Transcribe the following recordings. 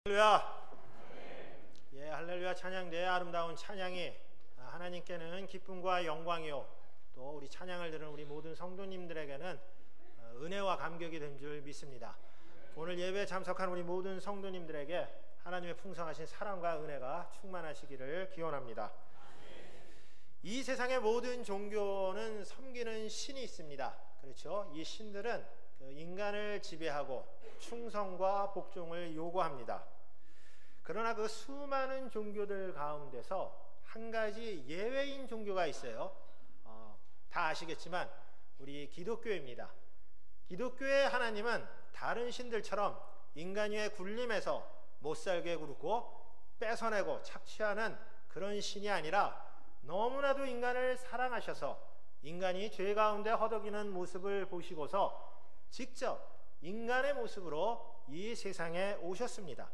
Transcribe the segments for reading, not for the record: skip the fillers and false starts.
할렐루야. 예, 할렐루야. 찬양대의 아름다운 찬양이 하나님께는 기쁨과 영광이요, 또 우리 찬양을 들은 우리 모든 성도님들에게는 은혜와 감격이 된 줄 믿습니다. 오늘 예배에 참석한 우리 모든 성도님들에게 하나님의 풍성하신 사랑과 은혜가 충만하시기를 기원합니다. 이 세상의 모든 종교는 섬기는 신이 있습니다. 그렇죠? 이 신들은 인간을 지배하고 충성과 복종을 요구합니다. 그러나 그 수많은 종교들 가운데서 한 가지 예외인 종교가 있어요. 다 아시겠지만 우리 기독교입니다. 기독교의 하나님은 다른 신들처럼 인간 위에 군림해서 못살게 굴고 뺏어내고 착취하는 그런 신이 아니라 너무나도 인간을 사랑하셔서 인간이 죄 가운데 허덕이는 모습을 보시고서 직접 인간의 모습으로 이 세상에 오셨습니다.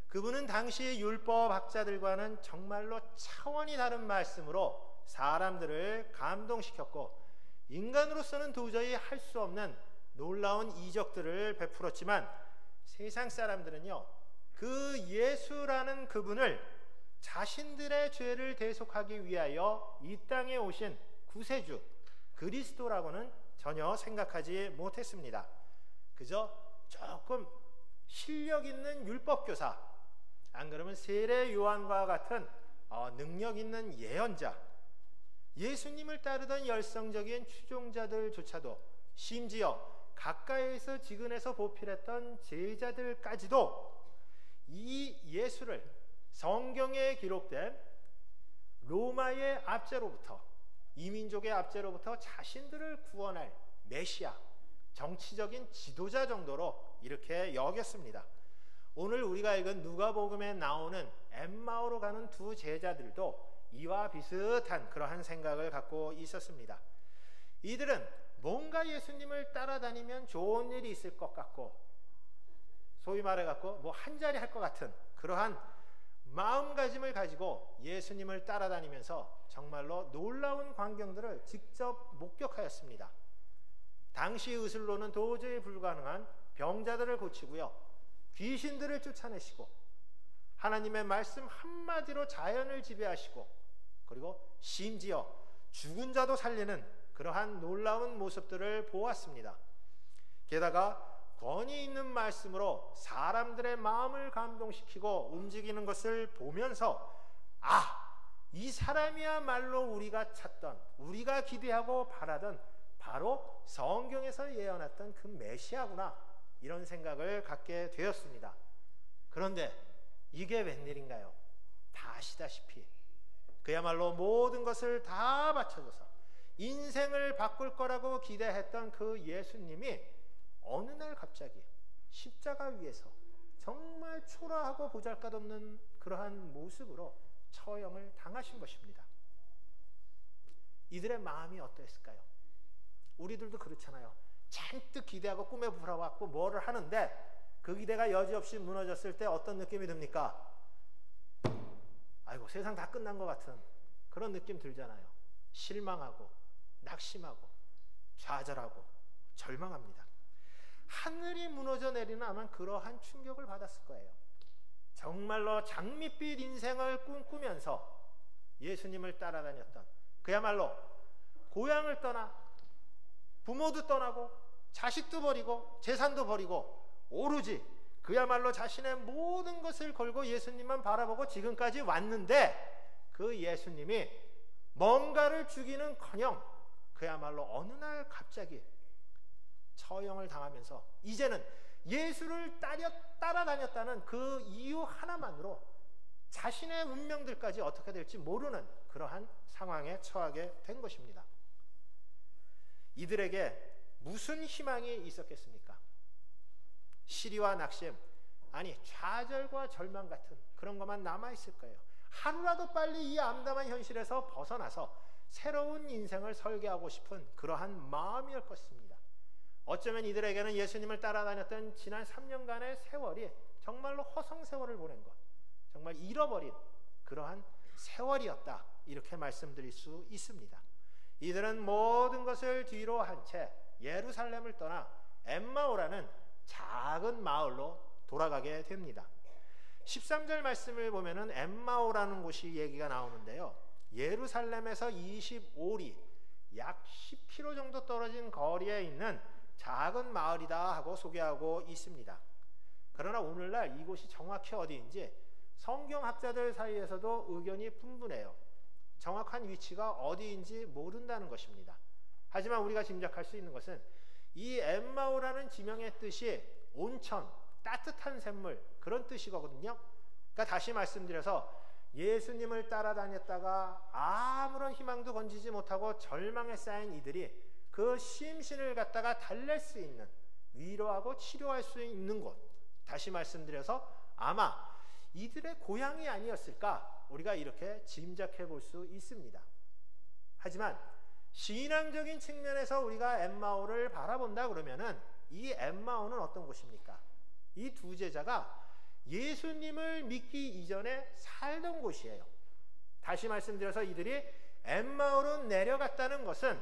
그분은 당시 율법학자들과는 정말로 차원이 다른 말씀으로 사람들을 감동시켰고 인간으로서는 도저히 할 수 없는 놀라운 이적들을 베풀었지만 세상 사람들은요, 그 예수라는 그분을 자신들의 죄를 대속하기 위하여 이 땅에 오신 구세주 그리스도라고는 전혀 생각하지 못했습니다. 그저 조금 실력 있는 율법교사, 안 그러면 세례 요한과 같은 능력 있는 예언자, 예수님을 따르던 열성적인 추종자들조차도, 심지어 가까이에서 지근해서 보필했던 제자들까지도 이 예수를 성경에 기록된 로마의 압제로부터, 이민족의 압제로부터 자신들을 구원할 메시아, 정치적인 지도자 정도로 이렇게 여겼습니다. 오늘 우리가 읽은 누가복음에 나오는 엠마오로 가는 두 제자들도 이와 비슷한 그러한 생각을 갖고 있었습니다. 이들은 뭔가 예수님을 따라다니면 좋은 일이 있을 것 같고, 소위 말해갖고 뭐 한 자리 할 것 같은 그러한 마음가짐을 가지고 예수님을 따라다니면서 정말로 놀라운 광경들을 직접 목격하였습니다. 당시 의술로는 도저히 불가능한 병자들을 고치고요, 귀신들을 쫓아내시고 하나님의 말씀 한마디로 자연을 지배하시고, 그리고 심지어 죽은 자도 살리는 그러한 놀라운 모습들을 보았습니다. 게다가 권위 있는 말씀으로 사람들의 마음을 감동시키고 움직이는 것을 보면서 이 사람이야말로 우리가 찾던, 우리가 기대하고 바라던 바로 성경에서 예언했던 그 메시아구나, 이런 생각을 갖게 되었습니다. 그런데 이게 웬일인가요? 다 아시다시피 그야말로 모든 것을 다 바쳐줘서 인생을 바꿀 거라고 기대했던 그 예수님이 어느 날 갑자기 십자가 위에서 정말 초라하고 보잘것없는 그러한 모습으로 처형을 당하신 것입니다. 이들의 마음이 어떠했을까요? 우리들도 그렇잖아요. 잔뜩 기대하고 꿈에 불어왔고 뭐를 하는데 그 기대가 여지없이 무너졌을 때 어떤 느낌이 듭니까? 아이고, 세상 다 끝난 것 같은 그런 느낌 들잖아요. 실망하고 낙심하고 좌절하고 절망합니다. 하늘이 무너져 내리는 아마 그러한 충격을 받았을 거예요. 정말로 장밋빛 인생을 꿈꾸면서 예수님을 따라다녔던, 그야말로 고향을 떠나 부모도 떠나고 자식도 버리고 재산도 버리고 오로지 그야말로 자신의 모든 것을 걸고 예수님만 바라보고 지금까지 왔는데, 그 예수님이 뭔가를 주기는커녕 그야말로 어느 날 갑자기 처형을 당하면서 이제는 예수를 따라다녔다는 그 이유 하나만으로 자신의 운명들까지 어떻게 될지 모르는 그러한 상황에 처하게 된 것입니다. 이들에게 무슨 희망이 있었겠습니까? 시리와 낙심, 아니 좌절과 절망 같은 그런 것만 남아있을 거예요. 하루라도 빨리 이 암담한 현실에서 벗어나서 새로운 인생을 설계하고 싶은 그러한 마음이었을 것입니다. 어쩌면 이들에게는 예수님을 따라다녔던 지난 3년간의 세월이 정말로 허송세월을 보낸 것, 정말 잃어버린 그러한 세월이었다, 이렇게 말씀드릴 수 있습니다. 이들은 모든 것을 뒤로 한 채 예루살렘을 떠나 엠마오라는 작은 마을로 돌아가게 됩니다. 13절 말씀을 보면은 엠마오라는 곳이 얘기가 나오는데요. 예루살렘에서 25리, 약 10km 정도 떨어진 거리에 있는 작은 마을이다 하고 소개하고 있습니다. 그러나 오늘날 이곳이 정확히 어디인지 성경학자들 사이에서도 의견이 분분해요. 정확한 위치가 어디인지 모른다는 것입니다. 하지만 우리가 짐작할 수 있는 것은 이 엠마오라는 지명의 뜻이 온천, 따뜻한 샘물, 그런 뜻이거든요. 그러니까 다시 말씀드려서 예수님을 따라다녔다가 아무런 희망도 건지지 못하고 절망에 쌓인 이들이 그 심신을 갖다가 달랠 수 있는, 위로하고 치료할 수 있는 곳, 다시 말씀드려서 아마 이들의 고향이 아니었을까, 우리가 이렇게 짐작해 볼 수 있습니다. 하지만 신앙적인 측면에서 우리가 엠마오를 바라본다 그러면은 이 엠마오는 어떤 곳입니까? 이 두 제자가 예수님을 믿기 이전에 살던 곳이에요. 다시 말씀드려서 이들이 엠마오로 내려갔다는 것은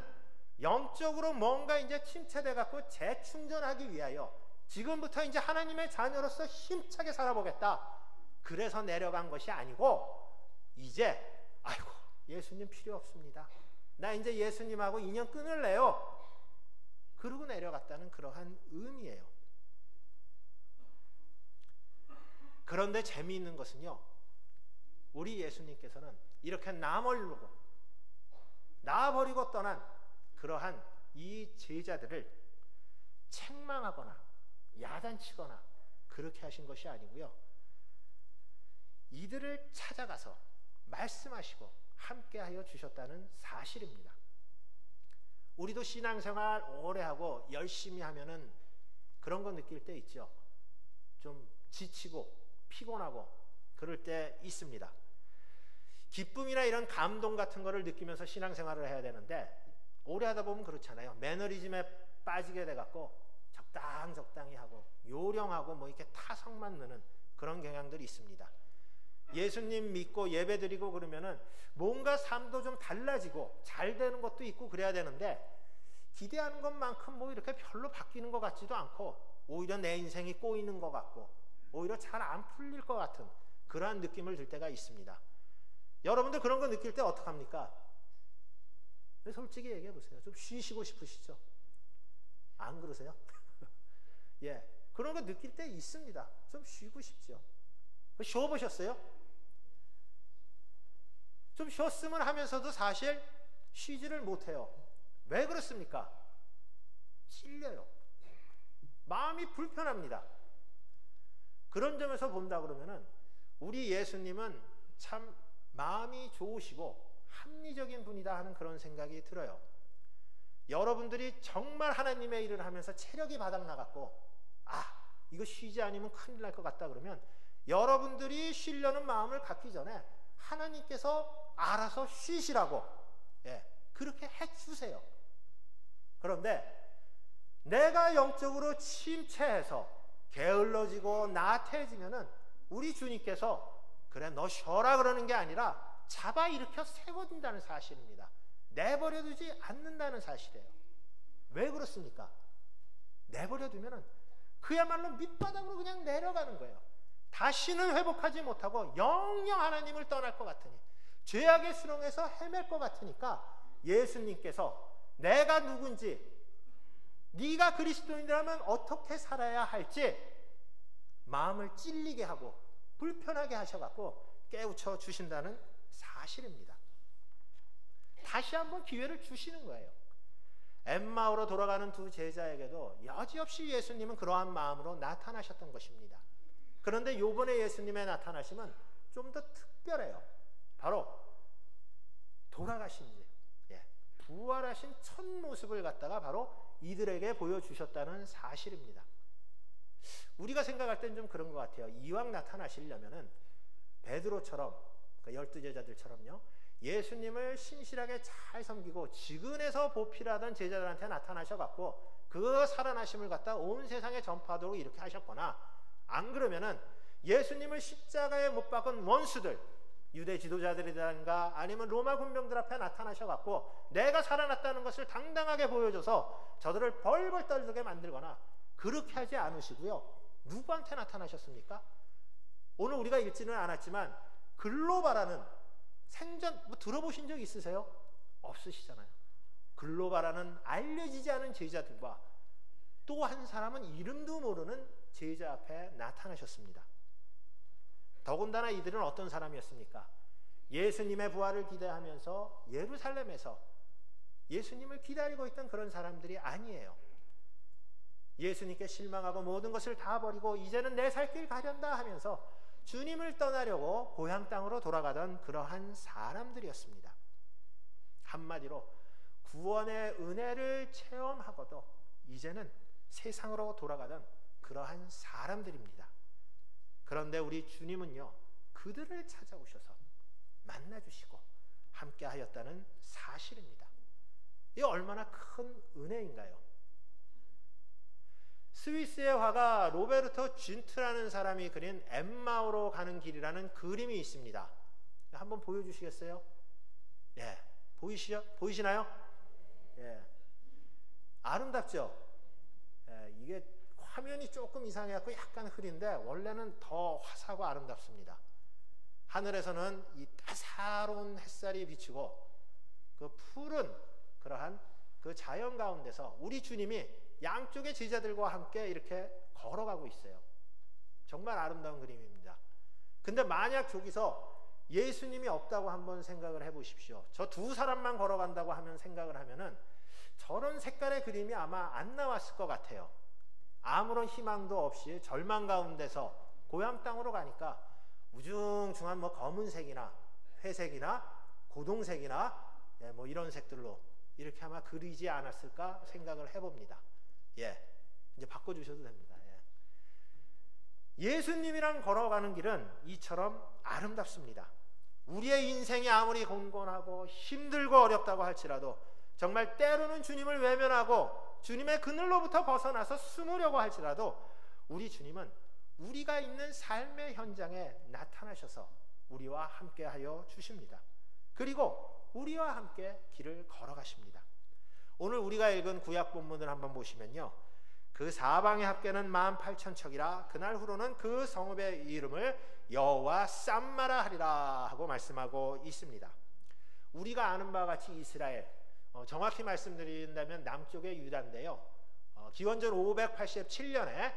영적으로 뭔가 이제 침체돼 갖고 재충전하기 위하여 지금부터 이제 하나님의 자녀로서 힘차게 살아보겠다, 그래서 내려간 것이 아니고, 이제 아이고 예수님 필요 없습니다, 나 이제 예수님하고 인연 끊을래요, 그러고 내려갔다는 그러한 의미예요. 그런데 재미있는 것은요, 우리 예수님께서는 이렇게 나머르고 나버리고 떠난 그러한 이 제자들을 책망하거나 야단치거나 그렇게 하신 것이 아니고요, 이들을 찾아가서 말씀하시고 함께하여 주셨다는 사실입니다. 우리도 신앙생활 오래 하고 열심히 하면은 그런 거 느낄 때 있죠. 좀 지치고 피곤하고 그럴 때 있습니다. 기쁨이나 이런 감동 같은 거를 느끼면서 신앙생활을 해야 되는데 오래 하다 보면 그렇잖아요. 매너리즘에 빠지게 돼갖고 적당히 하고 요령하고 뭐 이렇게 타성만 느는 그런 경향들이 있습니다. 예수님 믿고 예배 드리고 그러면은 뭔가 삶도 좀 달라지고 잘 되는 것도 있고 그래야 되는데, 기대하는 것만큼 뭐 이렇게 별로 바뀌는 것 같지도 않고 오히려 내 인생이 꼬이는 것 같고 오히려 잘 안 풀릴 것 같은 그러한 느낌을 들 때가 있습니다. 여러분들 그런 거 느낄 때 어떡합니까? 솔직히 얘기해 보세요. 좀 쉬시고 싶으시죠? 안 그러세요? 예, 그런 거 느낄 때 있습니다. 좀 쉬고 싶죠. 쉬어보셨어요? 좀 쉬었으면 하면서도 사실 쉬지를 못해요. 왜 그렇습니까? 찔려요. 마음이 불편합니다. 그런 점에서 본다 그러면은 우리 예수님은 참 마음이 좋으시고 합리적인 분이다 하는 그런 생각이 들어요. 여러분들이 정말 하나님의 일을 하면서 체력이 바닥나갔고 이거 쉬지 않으면 큰일 날 것 같다 그러면 여러분들이 쉬려는 마음을 갖기 전에 하나님께서 알아서 쉬시라고 그렇게 해주세요. 그런데 내가 영적으로 침체해서 게을러지고 나태해지면은 우리 주님께서 그래 너 쉬어라 그러는 게 아니라 잡아 일으켜 세워둔다는 사실입니다. 내버려두지 않는다는 사실이에요. 왜 그렇습니까? 내버려두면은 그야말로 밑바닥으로 그냥 내려가는 거예요. 다시는 회복하지 못하고 영영 하나님을 떠날 것 같으니, 죄악의 수렁에서 헤맬 것 같으니까 예수님께서 내가 누군지, 네가 그리스도인이라면 어떻게 살아야 할지 마음을 찔리게 하고 불편하게 하셔갖고 깨우쳐 주신다는 사실입니다. 다시 한번 기회를 주시는 거예요. 엠마오로 돌아가는 두 제자에게도 여지없이 예수님은 그러한 마음으로 나타나셨던 것입니다. 그런데 이번에 예수님의 나타나심은 좀 더 특별해요. 바로 돌아가신 지, 부활하신 첫 모습을 갖다가 바로 이들에게 보여주셨다는 사실입니다. 우리가 생각할 땐 좀 그런 것 같아요. 이왕 나타나시려면은 베드로처럼, 그 12제자들처럼요, 예수님을 신실하게 잘 섬기고 직은에서 보필하던 제자들한테 나타나셔갖고 그 살아나심을 갖다 온 세상에 전파하도록 이렇게 하셨거나, 안 그러면은 예수님을 십자가에 못 박은 원수들, 유대 지도자들이라든가 아니면 로마 군병들 앞에 나타나셔갖고 내가 살아났다는 것을 당당하게 보여줘서 저들을 벌벌 떨게 만들거나 그렇게 하지 않으시고요. 누구한테 나타나셨습니까? 오늘 우리가 읽지는 않았지만 글로바라는 생전 들어보신 적 있으세요? 없으시잖아요. 글로바라는 알려지지 않은 제자들과 또 한 사람은 이름도 모르는 제자 앞에 나타나셨습니다. 더군다나 이들은 어떤 사람이었습니까? 예수님의 부활을 기대하면서 예루살렘에서 예수님을 기다리고 있던 그런 사람들이 아니에요. 예수님께 실망하고 모든 것을 다 버리고 이제는 내 살 길 가련다 하면서 주님을 떠나려고 고향 땅으로 돌아가던 그러한 사람들이었습니다. 한마디로 구원의 은혜를 체험하고도 이제는 세상으로 돌아가던 그러한 사람들입니다. 그런데 우리 주님은요, 그들을 찾아오셔서 만나주시고 함께 하였다는 사실입니다. 이게 얼마나 큰 은혜인가요? 스위스의 화가 로베르토 쥔트라는 사람이 그린 엠마오로 가는 길이라는 그림이 있습니다. 한번 보여주시겠어요? 예, 보이시나요? 예, 아름답죠? 예, 이게 화면이 조금 이상해갖고 약간 흐린데 원래는 더 화사하고 아름답습니다. 하늘에서는 이 따사로운 햇살이 비치고 그 푸른 그러한 그 자연 가운데서 우리 주님이 양쪽의 제자들과 함께 이렇게 걸어가고 있어요. 정말 아름다운 그림입니다. 근데 만약 저기서 예수님이 없다고 한번 생각을 해보십시오. 저 두 사람만 걸어간다고 하면 생각을 하면은 저런 색깔의 그림이 아마 안 나왔을 것 같아요. 아무런 희망도 없이 절망 가운데서 고향 땅으로 가니까 우중충한 검은색이나 회색이나 고동색이나 이런 색들로 이렇게 아마 그리지 않았을까 생각을 해봅니다. 예, 이제 바꿔주셔도 됩니다. 예수님이랑 걸어가는 길은 이처럼 아름답습니다. 우리의 인생이 아무리 곤곤하고 힘들고 어렵다고 할지라도 정말 때로는 주님을 외면하고 주님의 그늘로부터 벗어나서 숨으려고 할지라도 우리 주님은 우리가 있는 삶의 현장에 나타나셔서 우리와 함께 하여 주십니다. 그리고 우리와 함께 길을 걸어가십니다. 오늘 우리가 읽은 구약 본문을 한번 보시면요, 그 사방의 합계는 18,000척이라 그날 후로는 그 성읍의 이름을 여호와 쌈마라 하리라 하고 말씀하고 있습니다. 우리가 아는 바와 같이 이스라엘, 정확히 말씀드린다면 남쪽의 유다인데요, 기원전 587년에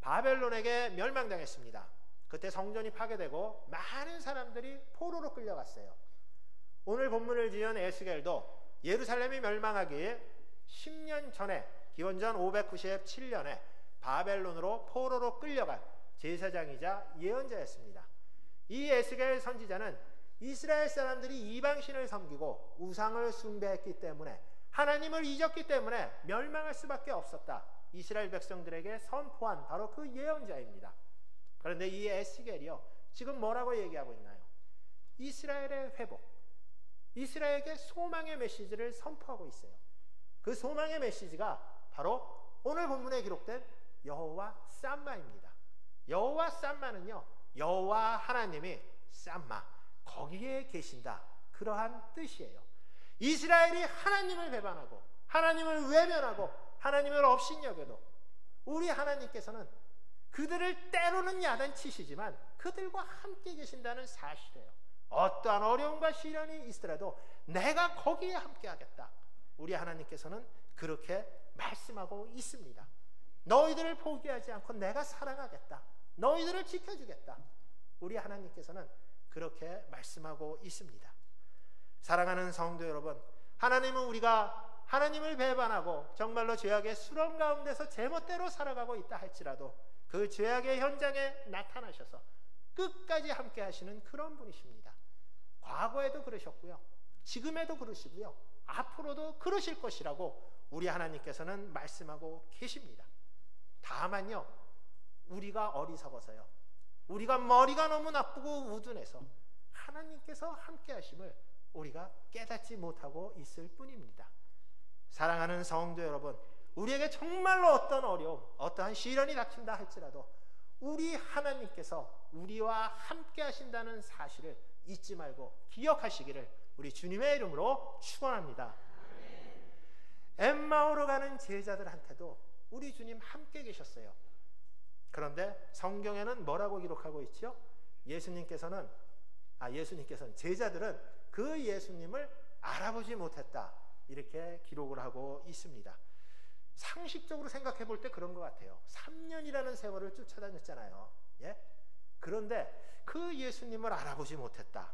바벨론에게 멸망당했습니다. 그때 성전이 파괴되고 많은 사람들이 포로로 끌려갔어요. 오늘 본문을 지은 에스겔도 예루살렘이 멸망하기 10년 전에 기원전 597년에 바벨론으로 포로로 끌려간 제사장이자 예언자였습니다. 이 에스겔 선지자는 이스라엘 사람들이 이방신을 섬기고 우상을 숭배했기 때문에 하나님을 잊었기 때문에 멸망할 수밖에 없었다, 이스라엘 백성들에게 선포한 바로 그 예언자입니다. 그런데 이 에스겔이요, 지금 뭐라고 얘기하고 있나요? 이스라엘의 회복, 이스라엘에게 소망의 메시지를 선포하고 있어요. 그 소망의 메시지가 바로 오늘 본문에 기록된 여호와 쌈마입니다. 여호와 쌈마는요, 여호와 하나님이 쌈마, 거기에 계신다, 그러한 뜻이에요. 이스라엘이 하나님을 배반하고 하나님을 외면하고 하나님을 업신여겨도 우리 하나님께서는 그들을 때로는 야단치시지만 그들과 함께 계신다는 사실이에요. 어떠한 어려움과 시련이 있더라도 내가 거기에 함께 하겠다, 우리 하나님께서는 그렇게 말씀하고 있습니다. 너희들을 포기하지 않고 내가 사랑하겠다, 너희들을 지켜주겠다, 우리 하나님께서는 그렇게 말씀하고 있습니다. 사랑하는 성도 여러분, 하나님은 우리가 하나님을 배반하고 정말로 죄악의 수렁 가운데서 제멋대로 살아가고 있다 할지라도 그 죄악의 현장에 나타나셔서 끝까지 함께 하시는 그런 분이십니다. 과거에도 그러셨고요, 지금에도 그러시고요, 앞으로도 그러실 것이라고 우리 하나님께서는 말씀하고 계십니다. 다만요, 우리가 어리석어서요, 우리가 머리가 너무 나쁘고 우둔해서 하나님께서 함께 하심을 우리가 깨닫지 못하고 있을 뿐입니다. 사랑하는 성도 여러분, 우리에게 정말로 어떤 어려움, 어떠한 시련이 닥친다 할지라도 우리 하나님께서 우리와 함께 하신다는 사실을 잊지 말고 기억하시기를 우리 주님의 이름으로 축원합니다. 엠마오로 가는 제자들한테도 우리 주님 함께 계셨어요. 그런데 성경에는 뭐라고 기록하고 있죠? 예수님께서는 제자들은 그 예수님을 알아보지 못했다, 이렇게 기록을 하고 있습니다. 상식적으로 생각해 볼 때 그런 것 같아요. 3년이라는 세월을 쫓아다녔잖아요. 예? 그런데 그 예수님을 알아보지 못했다,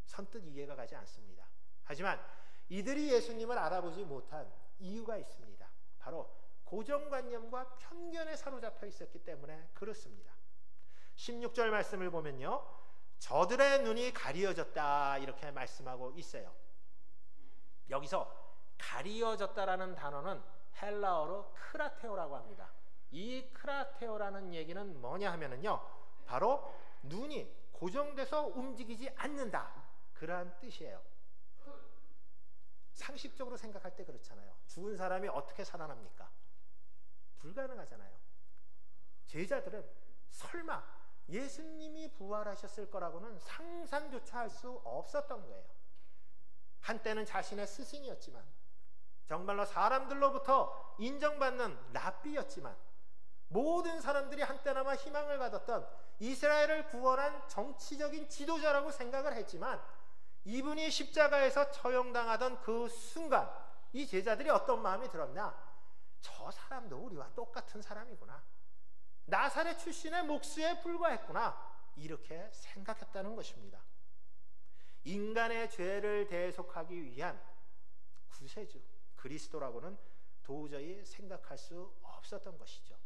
선뜻 이해가 가지 않습니다. 하지만 이들이 예수님을 알아보지 못한 이유가 있습니다. 바로 고정관념과 편견에 사로잡혀 있었기 때문에 그렇습니다. 16절 말씀을 보면요, 저들의 눈이 가리어졌다, 이렇게 말씀하고 있어요. 여기서 가리어졌다라는 단어는 헬라어로 크라테오라고 합니다. 이 크라테오라는 얘기는 뭐냐 하면은요, 바로 눈이 고정돼서 움직이지 않는다, 그러한 뜻이에요. 상식적으로 생각할 때 그렇잖아요. 죽은 사람이 어떻게 살아납니까? 불가능하잖아요. 제자들은 설마 예수님이 부활하셨을 거라고는 상상조차 할 수 없었던 거예요. 한때는 자신의 스승이었지만, 정말로 사람들로부터 인정받는 랍비였지만, 모든 사람들이 한때나마 희망을 가졌던 이스라엘을 구원한 정치적인 지도자라고 생각을 했지만, 이분이 십자가에서 처형당하던 그 순간 이 제자들이 어떤 마음이 들었냐? 저 사람도 우리와 똑같은 사람이구나, 나사렛 출신의 목수에 불과했구나, 이렇게 생각했다는 것입니다. 인간의 죄를 대속하기 위한 구세주 그리스도라고는 도저히 생각할 수 없었던 것이죠.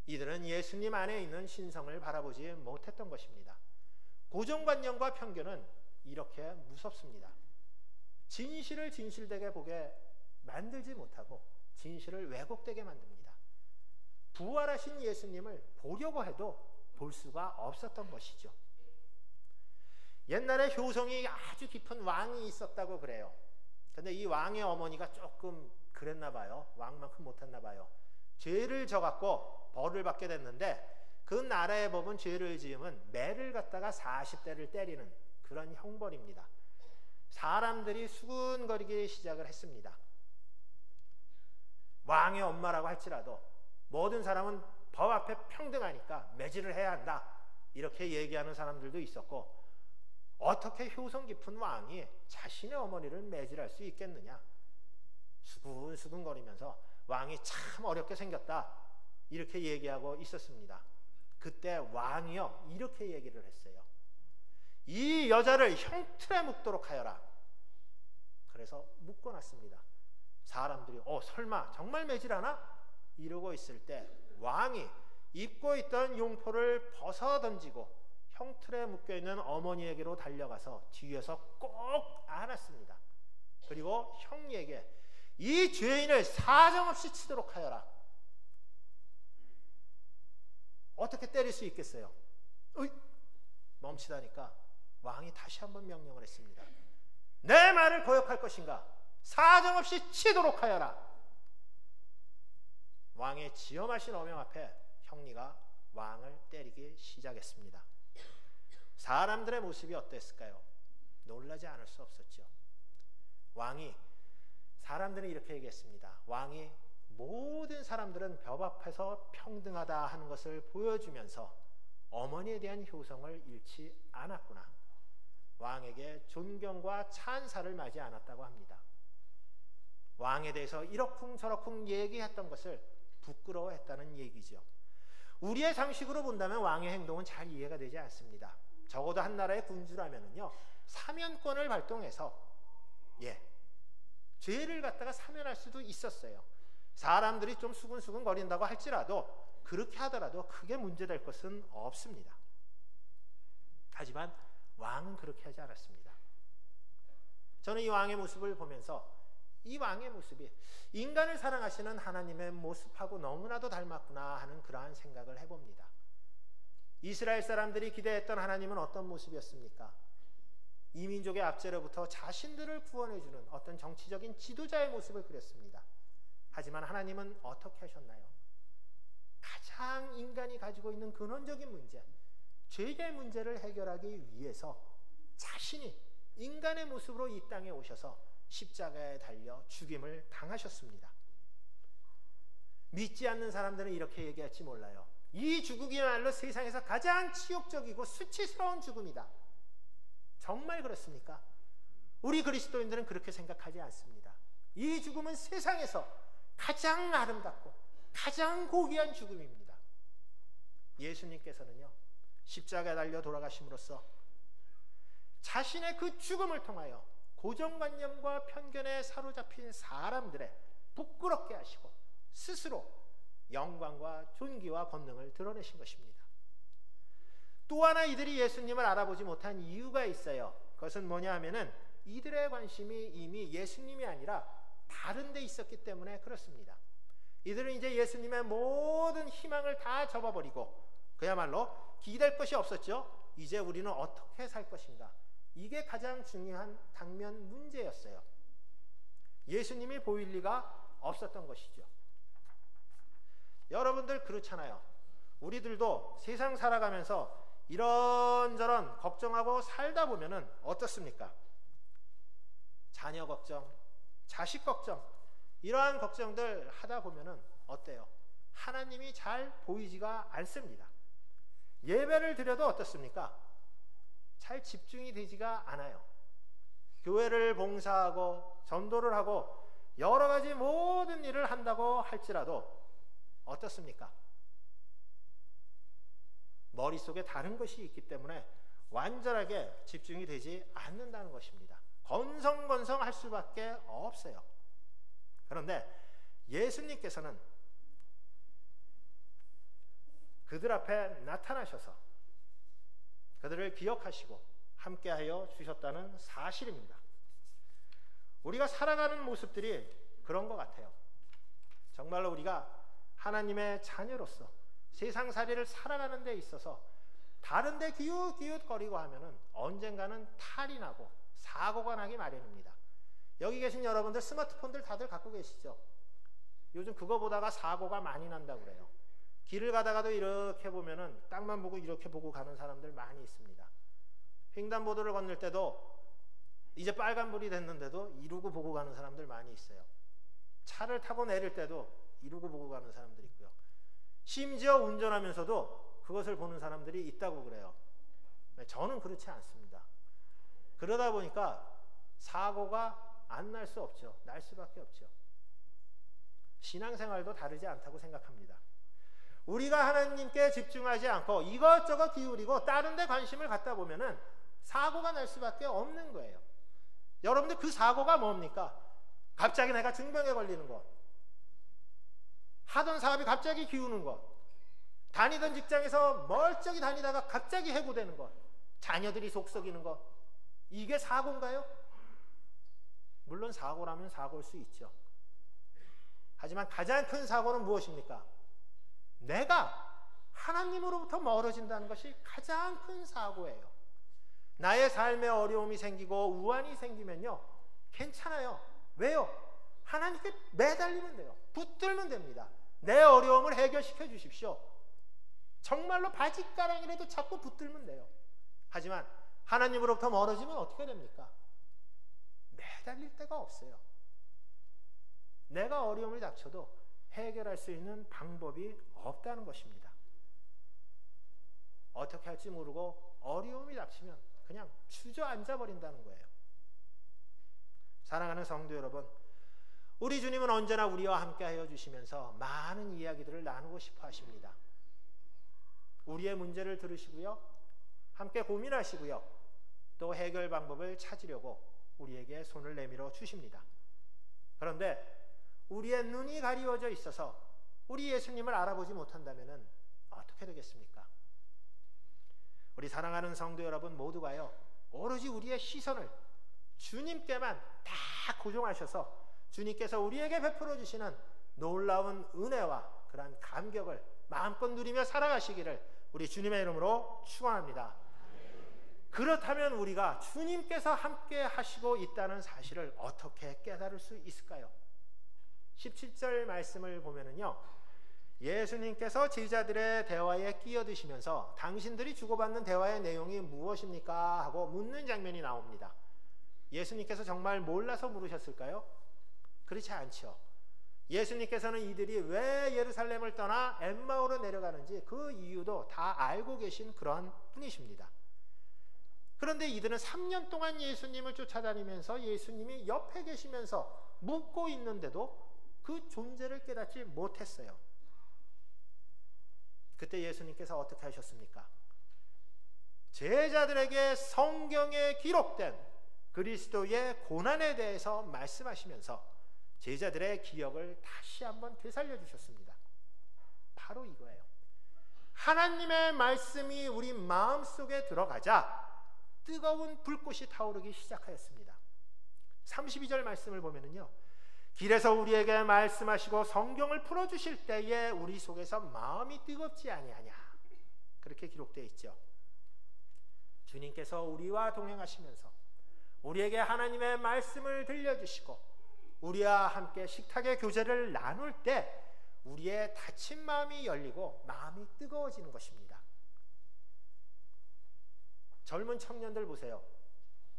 이들은 예수님 안에 있는 신성을 바라보지 못했던 것입니다. 고정관념과 편견은 이렇게 무섭습니다. 진실을 진실되게 보게 만들지 못하고 진실을 왜곡되게 만듭니다. 부활하신 예수님을 보려고 해도 볼 수가 없었던 것이죠. 옛날에 효성이 아주 깊은 왕이 있었다고 그래요. 근데 이 왕의 어머니가 조금 그랬나 봐요. 왕만큼 못했나 봐요. 죄를 져갖고 벌을 받게 됐는데, 그 나라의 법은 죄를 지으면 매를 갖다가 40대를 때리는 그런 형벌입니다. 사람들이 수군거리기 시작을 했습니다. 왕의 엄마라고 할지라도 모든 사람은 법 앞에 평등하니까 매질을 해야 한다, 이렇게 얘기하는 사람들도 있었고, 어떻게 효성 깊은 왕이 자신의 어머니를 매질할 수 있겠느냐, 수근수근거리면서 왕이 참 어렵게 생겼다, 이렇게 얘기하고 있었습니다. 그때 왕이요, 이렇게 얘기를 했어요. 이 여자를 형틀에 묶도록 하여라. 그래서 묶어놨습니다. 사람들이 설마 정말 매질하나? 이러고 있을 때 왕이 입고 있던 용포를 벗어 던지고 형틀에 묶여있는 어머니에게로 달려가서 뒤에서 꼭 안았습니다. 그리고 형에게 이 죄인을 사정없이 치도록 하여라. 어떻게 때릴 수 있겠어요? 멈추다니까 왕이 다시 한번 명령을 했습니다. 내 말을 거역할 것인가? 사정없이 치도록 하여라. 왕의 지엄하신 어명 앞에 형리가 왕을 때리기 시작했습니다. 사람들의 모습이 어땠을까요? 놀라지 않을 수 없었죠. 사람들은 이렇게 얘기했습니다. 왕이 모든 사람들은 법 앞에서 평등하다 하는 것을 보여주면서 어머니에 대한 효성을 잃지 않았구나, 왕에게 존경과 찬사를 마지 않았다고 합니다. 왕에 대해서 이러쿵저러쿵 얘기했던 것을 부끄러워했다는 얘기죠. 우리의 상식으로 본다면 왕의 행동은 잘 이해가 되지 않습니다. 적어도 한 나라의 군주라면은요, 사면권을 발동해서 죄를 갖다가 사면할 수도 있었어요. 사람들이 좀 수근수근 거린다고 할지라도, 그렇게 하더라도 크게 문제될 것은 없습니다. 하지만 왕은 그렇게 하지 않았습니다. 저는 이 왕의 모습을 보면서 이 왕의 모습이 인간을 사랑하시는 하나님의 모습하고 너무나도 닮았구나 하는 그러한 생각을 해봅니다. 이스라엘 사람들이 기대했던 하나님은 어떤 모습이었습니까? 이민족의 압제로부터 자신들을 구원해주는 어떤 정치적인 지도자의 모습을 그렸습니다. 하지만 하나님은 어떻게 하셨나요? 가장 인간이 가지고 있는 근원적인 문제, 죄의 문제를 해결하기 위해서 자신이 인간의 모습으로 이 땅에 오셔서 십자가에 달려 죽임을 당하셨습니다. 믿지 않는 사람들은 이렇게 얘기할지 몰라요. 이 죽음이야말로 세상에서 가장 치욕적이고 수치스러운 죽음이다. 정말 그렇습니까? 우리 그리스도인들은 그렇게 생각하지 않습니다. 이 죽음은 세상에서 가장 아름답고 가장 고귀한 죽음입니다. 예수님께서는요, 십자가에 달려 돌아가심으로써 자신의 그 죽음을 통하여 고정관념과 편견에 사로잡힌 사람들의 부끄럽게 하시고 스스로 영광과 존귀와 권능을 드러내신 것입니다. 또 하나 이들이 예수님을 알아보지 못한 이유가 있어요. 그것은 뭐냐 하면은 이들의 관심이 이미 예수님이 아니라 다른 데 있었기 때문에 그렇습니다. 이들은 이제 예수님의 모든 희망을 다 접어버리고 그야말로 기댈 것이 없었죠. 이제 우리는 어떻게 살 것인가? 이게 가장 중요한 당면 문제였어요. 예수님이 보일 리가 없었던 것이죠. 여러분들 그렇잖아요. 우리들도 세상 살아가면서 이런저런 걱정하고 살다 보면은 어떻습니까? 자녀 걱정, 자식 걱정, 이러한 걱정들 하다 보면은 어때요? 하나님이 잘 보이지가 않습니다. 예배를 드려도 어떻습니까? 잘 집중이 되지가 않아요. 교회를 봉사하고 전도를 하고 여러 가지 모든 일을 한다고 할지라도 어떻습니까? 머릿속에 다른 것이 있기 때문에 완전하게 집중이 되지 않는다는 것입니다. 건성건성할 수밖에 없어요. 그런데 예수님께서는 그들 앞에 나타나셔서 그들을 기억하시고 함께하여 주셨다는 사실입니다. 우리가 살아가는 모습들이 그런 것 같아요. 정말로 우리가 하나님의 자녀로서 세상살이를 살아가는 데 있어서 다른 데 기웃기웃거리고 하면은 언젠가는 탈이 나고 사고가 나기 마련입니다. 여기 계신 여러분들 스마트폰들 다들 갖고 계시죠? 요즘 그거 보다가 사고가 많이 난다고 그래요. 길을 가다가도 이렇게 보면은 땅만 보고 이렇게 보고 가는 사람들 많이 있습니다. 횡단보도를 건널 때도 이제 빨간불이 됐는데도 이러고 보고 가는 사람들 많이 있어요. 차를 타고 내릴 때도 이러고 보고 가는 사람들이 있고요. 심지어 운전하면서도 그것을 보는 사람들이 있다고 그래요. 저는 그렇지 않습니다. 그러다 보니까 사고가 안 날 수 없죠. 날 수밖에 없죠. 신앙생활도 다르지 않다고 생각합니다. 우리가 하나님께 집중하지 않고 이것저것 기울이고 다른 데 관심을 갖다 보면은 사고가 날 수밖에 없는 거예요. 여러분들 그 사고가 뭡니까? 갑자기 내가 중병에 걸리는 것, 하던 사업이 갑자기 기우는 것, 다니던 직장에서 멀쩡히 다니다가 갑자기 해고되는 것, 자녀들이 속썩이는 것, 이게 사고인가요? 물론 사고라면 사고일 수 있죠. 하지만 가장 큰 사고는 무엇입니까? 내가 하나님으로부터 멀어진다는 것이 가장 큰 사고예요. 나의 삶에 어려움이 생기고 우환이 생기면요, 괜찮아요. 왜요? 하나님께 매달리면 돼요. 붙들면 됩니다. 내 어려움을 해결시켜 주십시오. 정말로 바짓가랑이라도 잡고 붙들면 돼요. 하지만 하나님으로부터 멀어지면 어떻게 됩니까? 매달릴 데가 없어요. 내가 어려움을 닥쳐도 해결할 수 있는 방법이 없다는 것입니다. 어떻게 할지 모르고 어려움이 닥치면 그냥 주저앉아 버린다는 거예요. 사랑하는 성도 여러분, 우리 주님은 언제나 우리와 함께 하여 주시면서 많은 이야기들을 나누고 싶어 하십니다. 우리의 문제를 들으시고요, 함께 고민하시고요, 또 해결 방법을 찾으려고 우리에게 손을 내밀어 주십니다. 그런데 우리의 눈이 가리워져 있어서 우리 예수님을 알아보지 못한다면 어떻게 되겠습니까? 우리 사랑하는 성도 여러분 모두가요, 오로지 우리의 시선을 주님께만 다 고정하셔서 주님께서 우리에게 베풀어 주시는 놀라운 은혜와 그러한 감격을 마음껏 누리며 살아가시기를 우리 주님의 이름으로 축원합니다. 그렇다면 우리가 주님께서 함께 하시고 있다는 사실을 어떻게 깨달을 수 있을까요? 17절 말씀을 보면은요, 예수님께서 제자들의 대화에 끼어드시면서 당신들이 주고받는 대화의 내용이 무엇입니까? 하고 묻는 장면이 나옵니다. 예수님께서 정말 몰라서 물으셨을까요? 그렇지 않죠. 예수님께서는 이들이 왜 예루살렘을 떠나 엠마오로 내려가는지 그 이유도 다 알고 계신 그런 분이십니다. 그런데 이들은 3년 동안 예수님을 쫓아다니면서 예수님이 옆에 계시면서 묻고 있는데도 그 존재를 깨닫지 못했어요. 그때 예수님께서 어떻게 하셨습니까? 제자들에게 성경에 기록된 그리스도의 고난에 대해서 말씀하시면서 제자들의 기억을 다시 한번 되살려 주셨습니다. 바로 이거예요. 하나님의 말씀이 우리 마음속에 들어가자 뜨거운 불꽃이 타오르기 시작하였습니다. 32절 말씀을 보면은요, 길에서 우리에게 말씀하시고 성경을 풀어주실 때에 우리 속에서 마음이 뜨겁지 아니하냐, 그렇게 기록되어 있죠. 주님께서 우리와 동행하시면서 우리에게 하나님의 말씀을 들려주시고 우리와 함께 식탁의 교제를 나눌 때 우리의 닫힌 마음이 열리고 마음이 뜨거워지는 것입니다. 젊은 청년들 보세요.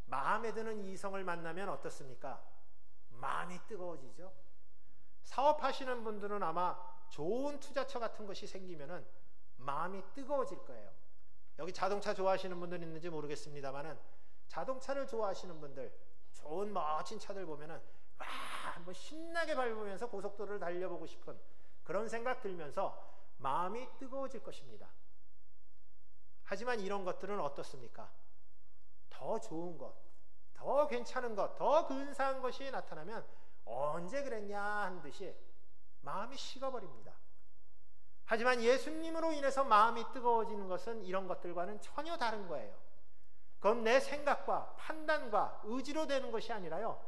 마음에 드는 이성을 만나면 어떻습니까? 마음이 뜨거워지죠. 사업하시는 분들은 아마 좋은 투자처 같은 것이 생기면은 마음이 뜨거워질 거예요. 여기 자동차 좋아하시는 분들 있는지 모르겠습니다만은 자동차를 좋아하시는 분들, 좋은 멋진 차들 보면은 와, 한번 신나게 밟으면서 고속도로를 달려보고 싶은 그런 생각 들면서 마음이 뜨거워질 것입니다. 하지만 이런 것들은 어떻습니까? 더 좋은 것, 더 괜찮은 것, 더 근사한 것이 나타나면 언제 그랬냐 한 듯이 마음이 식어버립니다. 하지만 예수님으로 인해서 마음이 뜨거워지는 것은 이런 것들과는 전혀 다른 거예요. 그건 내 생각과 판단과 의지로 되는 것이 아니라요,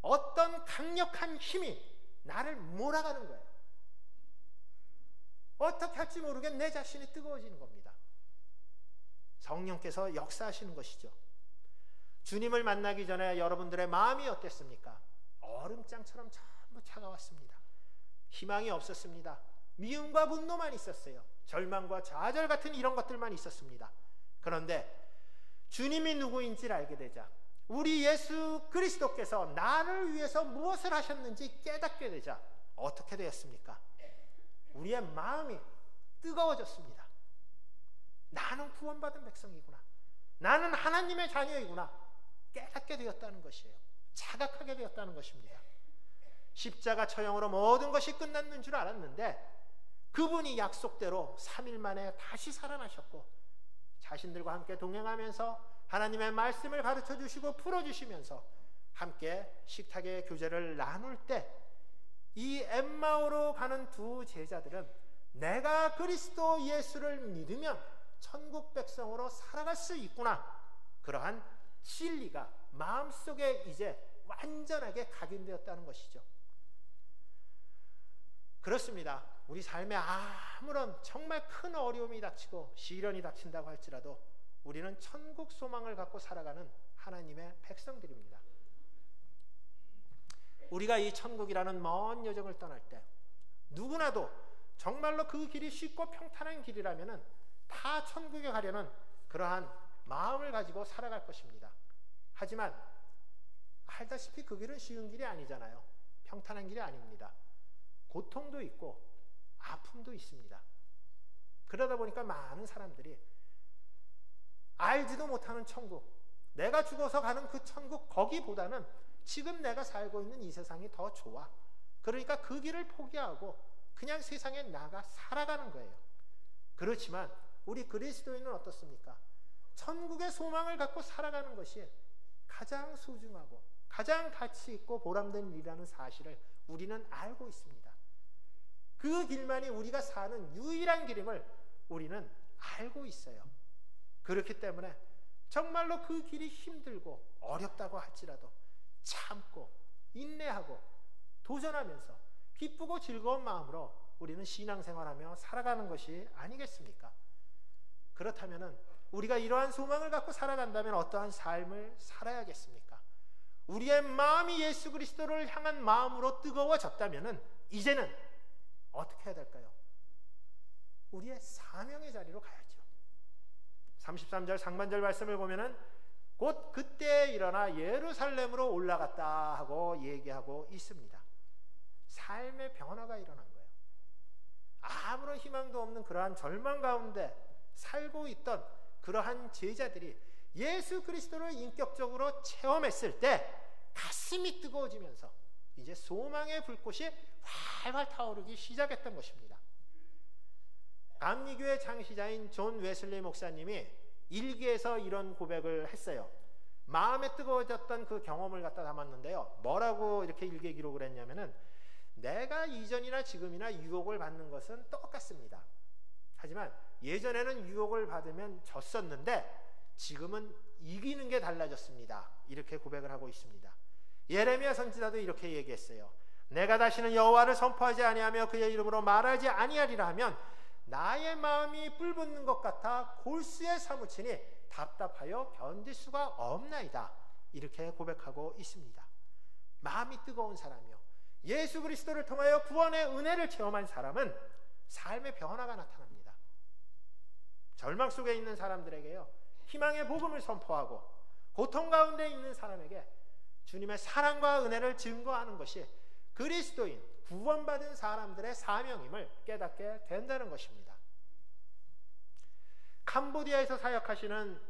어떤 강력한 힘이 나를 몰아가는 거예요. 어떻게 할지 모르게 내 자신이 뜨거워지는 겁니다. 성령께서 역사하시는 것이죠. 주님을 만나기 전에 여러분들의 마음이 어땠습니까? 얼음장처럼 전부 차가웠습니다. 희망이 없었습니다. 미움과 분노만 있었어요. 절망과 좌절 같은 이런 것들만 있었습니다. 그런데 주님이 누구인지를 알게 되자, 우리 예수 그리스도께서 나를 위해서 무엇을 하셨는지 깨닫게 되자 어떻게 되었습니까? 우리의 마음이 뜨거워졌습니다. 나는 구원받은 백성이구나, 나는 하나님의 자녀이구나 깨닫게 되었다는 것이에요. 자각하게 되었다는 것입니다. 십자가 처형으로 모든 것이 끝났는 줄 알았는데 그분이 약속대로 3일 만에 다시 살아나셨고 자신들과 함께 동행하면서 하나님의 말씀을 가르쳐 주시고 풀어주시면서 함께 식탁의 교제를 나눌 때 이 엠마오로 가는 두 제자들은 내가 그리스도 예수를 믿으면 천국 백성으로 살아갈 수 있구나, 그러한 진리가 마음속에 이제 완전하게 각인되었다는 것이죠. 그렇습니다. 우리 삶에 아무런 정말 큰 어려움이 닥치고 시련이 닥친다고 할지라도 우리는 천국 소망을 갖고 살아가는 하나님의 백성들입니다. 우리가 이 천국이라는 먼 여정을 떠날 때 누구나도 정말로 그 길이 쉽고 평탄한 길이라면은 다 천국에 가려는 그러한 마음을 가지고 살아갈 것입니다. 하지만 알다시피 그 길은 쉬운 길이 아니잖아요. 평탄한 길이 아닙니다. 고통도 있고 아픔도 있습니다. 그러다 보니까 많은 사람들이 알지도 못하는 천국, 내가 죽어서 가는 그 천국, 거기보다는 지금 내가 살고 있는 이 세상이 더 좋아, 그러니까 그 길을 포기하고 그냥 세상에 나가 살아가는 거예요. 그렇지만 우리 그리스도인은 어떻습니까? 천국의 소망을 갖고 살아가는 것이 가장 소중하고 가장 가치 있고 보람된 일이라는 사실을 우리는 알고 있습니다. 그 길만이 우리가 사는 유일한 길임을 우리는 알고 있어요. 그렇기 때문에 정말로 그 길이 힘들고 어렵다고 할지라도 참고 인내하고 도전하면서 기쁘고 즐거운 마음으로 우리는 신앙생활하며 살아가는 것이 아니겠습니까? 그렇다면 우리가 이러한 소망을 갖고 살아간다면 어떠한 삶을 살아야겠습니까? 우리의 마음이 예수 그리스도를 향한 마음으로 뜨거워졌다면 이제는 어떻게 해야 될까요? 우리의 사명의 자리로 가야죠. 33절 상반절 말씀을 보면은 곧 그때 일어나 예루살렘으로 올라갔다 하고 얘기하고 있습니다. 삶의 변화가 일어난 거예요. 아무런 희망도 없는 그러한 절망 가운데 살고 있던 그러한 제자들이 예수 그리스도를 인격적으로 체험했을 때 가슴이 뜨거워지면서 이제 소망의 불꽃이 활활 타오르기 시작했던 것입니다. 감리교회 창시자인 존 웨슬리 목사님이 일기에서 이런 고백을 했어요. 마음에 뜨거워졌던 그 경험을 갖다 담았는데요. 뭐라고 이렇게 일기에 기록을 했냐면은, 내가 이전이나 지금이나 유혹을 받는 것은 똑같습니다. 하지만 예전에는 유혹을 받으면 졌었는데 지금은 이기는 게 달라졌습니다. 이렇게 고백을 하고 있습니다. 예레미야 선지자도 이렇게 얘기했어요. 내가 다시는 여호와를 선포하지 아니하며 그의 이름으로 말하지 아니하리라 하면 나의 마음이 뿔붙는 것 같아 골수에 사무치니 답답하여 견딜 수가 없나이다. 이렇게 고백하고 있습니다. 마음이 뜨거운 사람이요, 예수 그리스도를 통하여 구원의 은혜를 체험한 사람은 삶의 변화가 나타납니다. 절망 속에 있는 사람들에게요, 희망의 복음을 선포하고 고통 가운데 있는 사람에게 주님의 사랑과 은혜를 증거하는 것이 그리스도인, 구원받은 사람들의 사명임을 깨닫게 된다는 것입니다. 캄보디아에서 사역하시는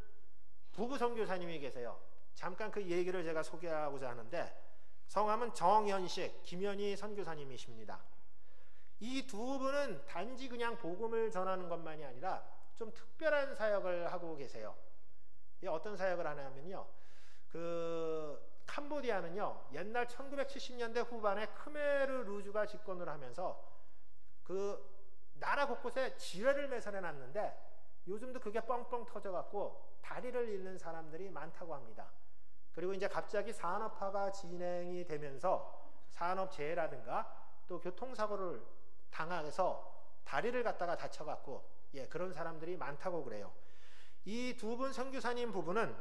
부부 선교사님이 계세요. 잠깐 그 얘기를 제가 소개하고자 하는데, 성함은 정연식, 김연희 선교사님이십니다. 이 두 분은 단지 그냥 복음을 전하는 것만이 아니라 좀 특별한 사역을 하고 계세요. 어떤 사역을 하냐면요, 캄보디아는요, 옛날 1970년대 후반에 크메르 루주가 집권을 하면서 나라 곳곳에 지뢰를 매설해 놨는데 요즘도 그게 뻥뻥 터져갖고 다리를 잃는 사람들이 많다고 합니다. 그리고 이제 갑자기 산업화가 진행이 되면서 산업재해라든가 또 교통사고를 당해서 다리를 갖다가 다쳐갖고 그런 사람들이 많다고 그래요. 이 두 분 선교사님 부부는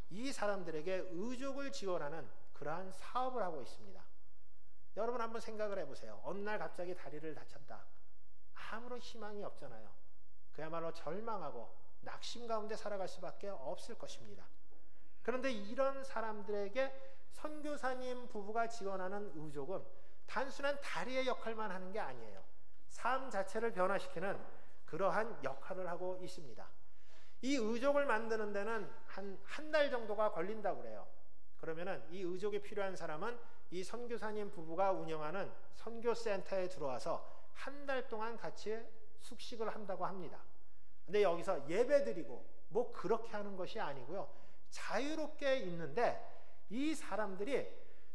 이 사람들에게 의족을 지원하는 그러한 사업을 하고 있습니다. 여러분 한번 생각을 해보세요. 어느 날 갑자기 다리를 다쳤다. 아무런 희망이 없잖아요. 그야말로 절망하고 낙심 가운데 살아갈 수밖에 없을 것입니다. 그런데 이런 사람들에게 선교사님 부부가 지원하는 의족은 단순한 다리의 역할만 하는 게 아니에요. 삶 자체를 변화시키는 그러한 역할을 하고 있습니다. 이 의족을 만드는 데는 한 달 정도가 걸린다고 그래요. 그러면은 이 의족이 필요한 사람은 이 선교사님 부부가 운영하는 선교센터에 들어와서 한 달 동안 같이 숙식을 한다고 합니다. 근데 여기서 예배드리고 뭐 그렇게 하는 것이 아니고요, 자유롭게 있는데 이 사람들이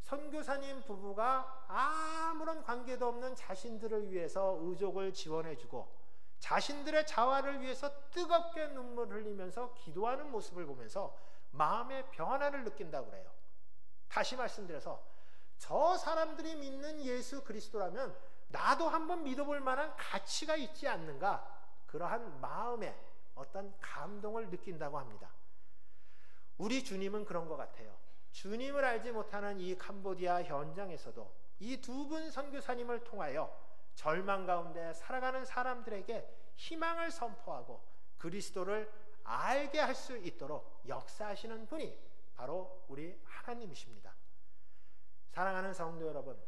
선교사님 부부가 아무런 관계도 없는 자신들을 위해서 의족을 지원해주고 자신들의 자활을 위해서 뜨겁게 눈물을 흘리면서 기도하는 모습을 보면서 마음의 변화를 느낀다고 그래요. 다시 말씀드려서 저 사람들이 믿는 예수 그리스도라면 나도 한번 믿어볼 만한 가치가 있지 않는가, 그러한 마음의 어떤 감동을 느낀다고 합니다. 우리 주님은 그런 것 같아요. 주님을 알지 못하는 이 캄보디아 현장에서도 이 두 분 선교사님을 통하여 절망 가운데 살아가는 사람들에게 희망을 선포하고 그리스도를 알게 할 수 있도록 역사하시는 분이 바로 우리 하나님이십니다. 사랑하는 성도 여러분,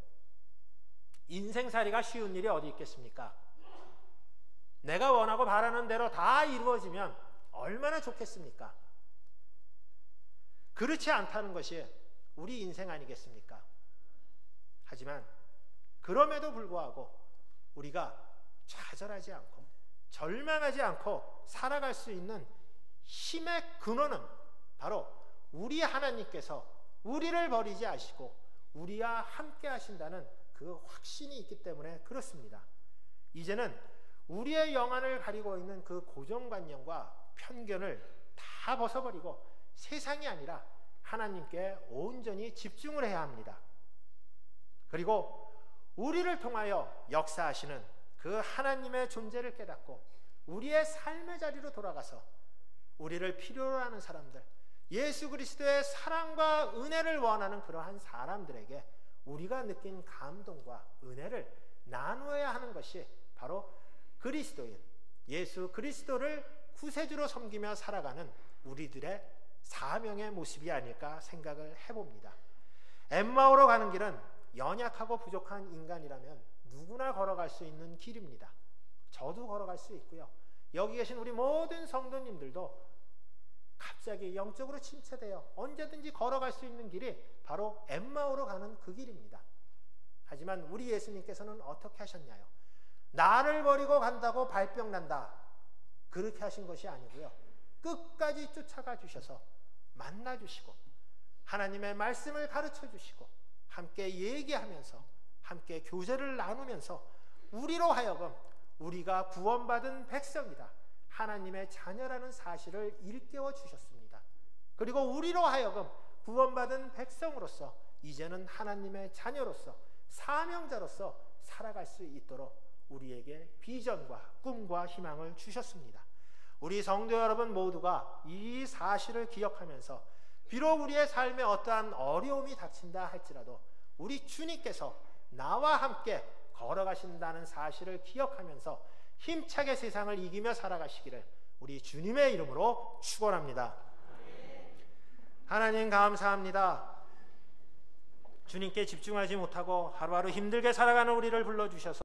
인생살이가 쉬운 일이 어디 있겠습니까? 내가 원하고 바라는 대로 다 이루어지면 얼마나 좋겠습니까? 그렇지 않다는 것이 우리 인생 아니겠습니까? 하지만 그럼에도 불구하고 우리가 좌절하지 않고 절망하지 않고 살아갈 수 있는 힘의 근원은 바로 우리 하나님께서 우리를 버리지 않으시고 우리와 함께 하신다는 그 확신이 있기 때문에 그렇습니다. 이제는 우리의 영안을 가리고 있는 그 고정관념과 편견을 다 벗어버리고 세상이 아니라 하나님께 온전히 집중을 해야 합니다. 그리고 우리를 통하여 역사하시는 그 하나님의 존재를 깨닫고 우리의 삶의 자리로 돌아가서 우리를 필요로 하는 사람들, 예수 그리스도의 사랑과 은혜를 원하는 그러한 사람들에게 우리가 느낀 감동과 은혜를 나누어야 하는 것이 바로 그리스도인 예수 그리스도를 구세주로 섬기며 살아가는 우리들의 사명의 모습이 아닐까 생각을 해봅니다. 엠마오로 가는 길은 연약하고 부족한 인간이라면 누구나 걸어갈 수 있는 길입니다. 저도 걸어갈 수 있고요. 여기 계신 우리 모든 성도님들도 갑자기 영적으로 침체되어 언제든지 걸어갈 수 있는 길이 바로 엠마오로 가는 그 길입니다. 하지만 우리 예수님께서는 어떻게 하셨냐요? 나를 버리고 간다고 발병 난다, 그렇게 하신 것이 아니고요. 끝까지 쫓아가 주셔서 만나 주시고 하나님의 말씀을 가르쳐 주시고 함께 얘기하면서 함께 교제를 나누면서 우리로 하여금 우리가 구원받은 백성이다, 하나님의 자녀라는 사실을 일깨워 주셨습니다. 그리고 우리로 하여금 구원받은 백성으로서 이제는 하나님의 자녀로서 사명자로서 살아갈 수 있도록 우리에게 비전과 꿈과 희망을 주셨습니다. 우리 성도 여러분 모두가 이 사실을 기억하면서 비록 우리의 삶에 어떠한 어려움이 닥친다 할지라도 우리 주님께서 나와 함께 걸어가신다는 사실을 기억하면서 힘차게 세상을 이기며 살아가시기를 우리 주님의 이름으로 축원합니다. 하나님 감사합니다. 주님께 집중하지 못하고 하루하루 힘들게 살아가는 우리를 불러주셔서